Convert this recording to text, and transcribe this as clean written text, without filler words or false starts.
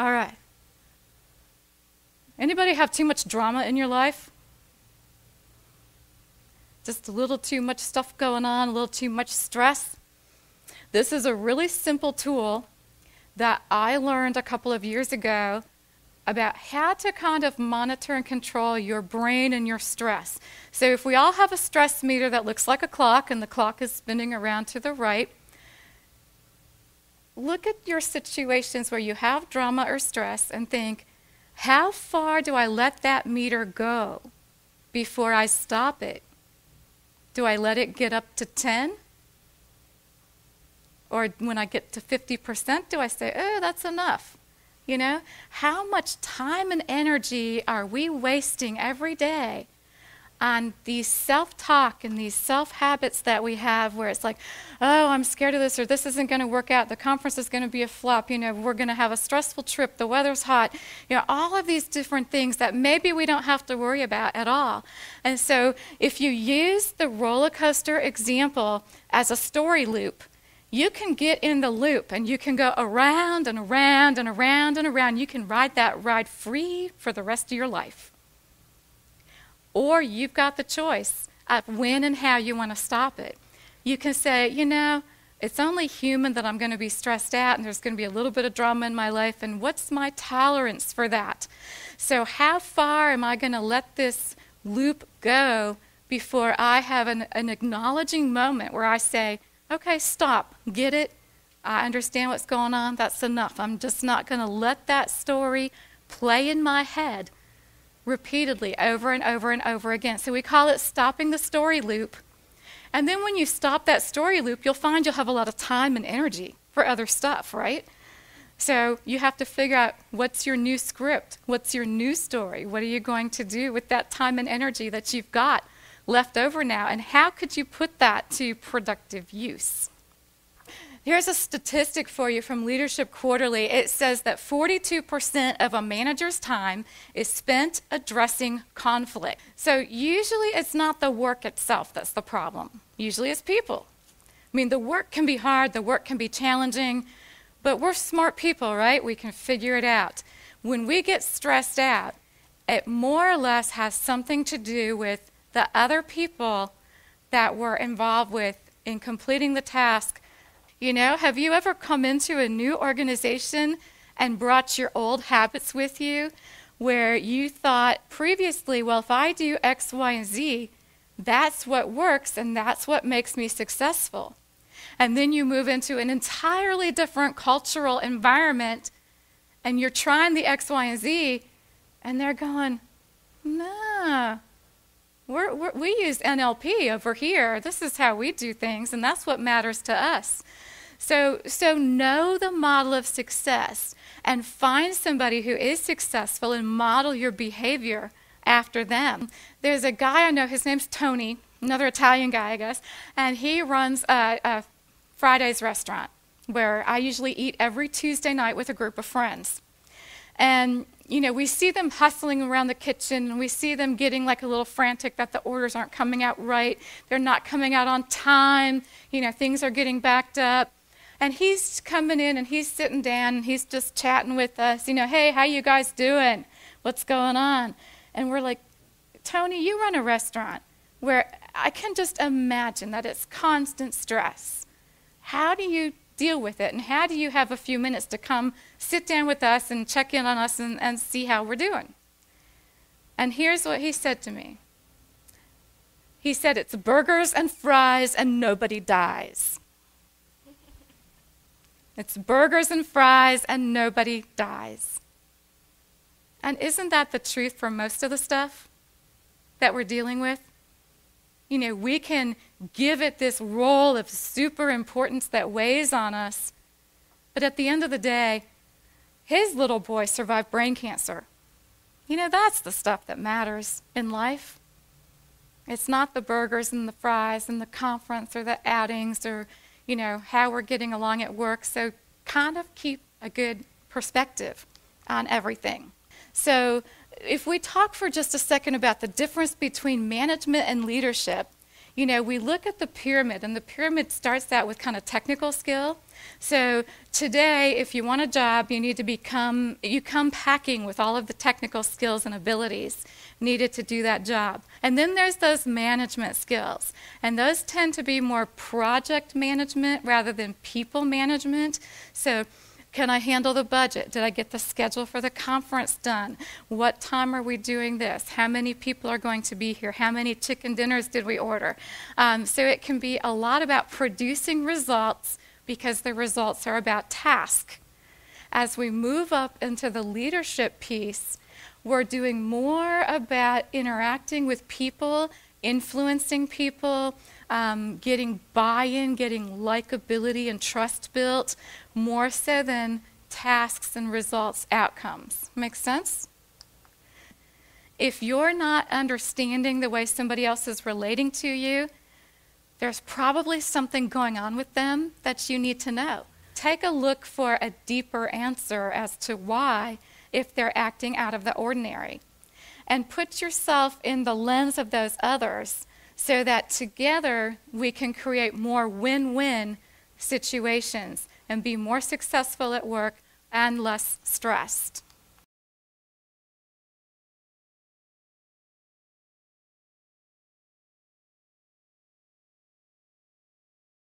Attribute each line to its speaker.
Speaker 1: All right. Anybody have too much drama in your life? Just a little too much stuff going on, a little too much stress? This is a really simple tool that I learned a couple of years ago about how to kind of monitor and control your brain and your stress. So if we all have a stress meter that looks like a clock and the clock is spinning around to the right, look at your situations where you have drama or stress and think, how far do I let that meter go before I stop it? Do I let it get up to 10? Or when I get to 50%, do I say, oh, that's enough? You know, how much time and energy are we wasting every day on these self-talk and these self-habits that we have where it's like, oh, I'm scared of this, or this isn't going to work out, the conference is going to be a flop, you know, we're going to have a stressful trip, the weather's hot, you know, all of these different things that maybe we don't have to worry about at all. And so if you use the roller coaster example as a story loop, you can get in the loop and you can go around and around and around and around. You can ride that ride free for the rest of your life. Or you've got the choice of when and how you want to stop it. You can say, you know, it's only human that I'm going to be stressed out and there's going to be a little bit of drama in my life, and what's my tolerance for that? So how far am I going to let this loop go before I have an acknowledging moment where I say, okay, stop, get it, I understand what's going on, that's enough. I'm just not going to let that story play in my head repeatedly over and over and over again. So we call it stopping the story loop. And then when you stop that story loop, you'll find you'll have a lot of time and energy for other stuff, right? So you have to figure out what's your new script, what's your new story, what are you going to do with that time and energy that you've got left over now, and how could you put that to productive use? Here's a statistic for you from Leadership Quarterly. It says that 42% of a manager's time is spent addressing conflict. So usually it's not the work itself that's the problem. Usually it's people. I mean, the work can be hard, the work can be challenging, but we're smart people, right? We can figure it out. When we get stressed out, it more or less has something to do with the other people that we're involved with in completing the task. You know, have you ever come into a new organization and brought your old habits with you where you thought previously, well, if I do X, Y, and Z, that's what works and that's what makes me successful. And then you move into an entirely different cultural environment and you're trying the X, Y, and Z, and they're going, nah. We use NLP over here. This is how we do things, and that's what matters to us. So know the model of success and find somebody who is successful and model your behavior after them. There's a guy I know, his name's Tony, another Italian guy, I guess, and he runs a Friday's restaurant where I usually eat every Tuesday night with a group of friends. And you know, we see them hustling around the kitchen, and we see them getting like a little frantic that the orders aren't coming out right. They're not coming out on time. You know, things are getting backed up. And he's coming in, and he's sitting down, and he's just chatting with us. You know, hey, how you guys doing? What's going on? And we're like, Tony, you run a restaurant where I can just imagine that it's constant stress. How do you deal with it, and how do you have a few minutes to come sit down with us and check in on us and see how we're doing? And here's what he said to me. He said, it's burgers and fries and nobody dies. It's burgers and fries and nobody dies. And isn't that the truth for most of the stuff that we're dealing with? You know, we can give it this role of super importance that weighs on us, but at the end of the day, his little boy survived brain cancer. You know, that's the stuff that matters in life. It's not the burgers and the fries and the conference or the outings or, you know, how we're getting along at work. So kind of keep a good perspective on everything. So if we talk for just a second about the difference between management and leadership, You know, we look at the pyramid, and the pyramid starts out with kind of technical skill. So today, if you want a job, you come packing with all of the technical skills and abilities needed to do that job. And then there's those management skills, and those tend to be more project management rather than people management. So can I handle the budget? Did I get the schedule for the conference done? What time are we doing this? How many people are going to be here? How many chicken dinners did we order? So it can be a lot about producing results because the results are about task. As we move up into the leadership piece, we're doing more about interacting with people, influencing people, getting buy-in, getting likability and trust built, more so than tasks and results outcomes. Make sense? If you're not understanding the way somebody else is relating to you, there's probably something going on with them that you need to know. Take a look for a deeper answer as to why, if they're acting out of the ordinary. And put yourself in the lens of those others so that together we can create more win-win situations and be more successful at work and less stressed.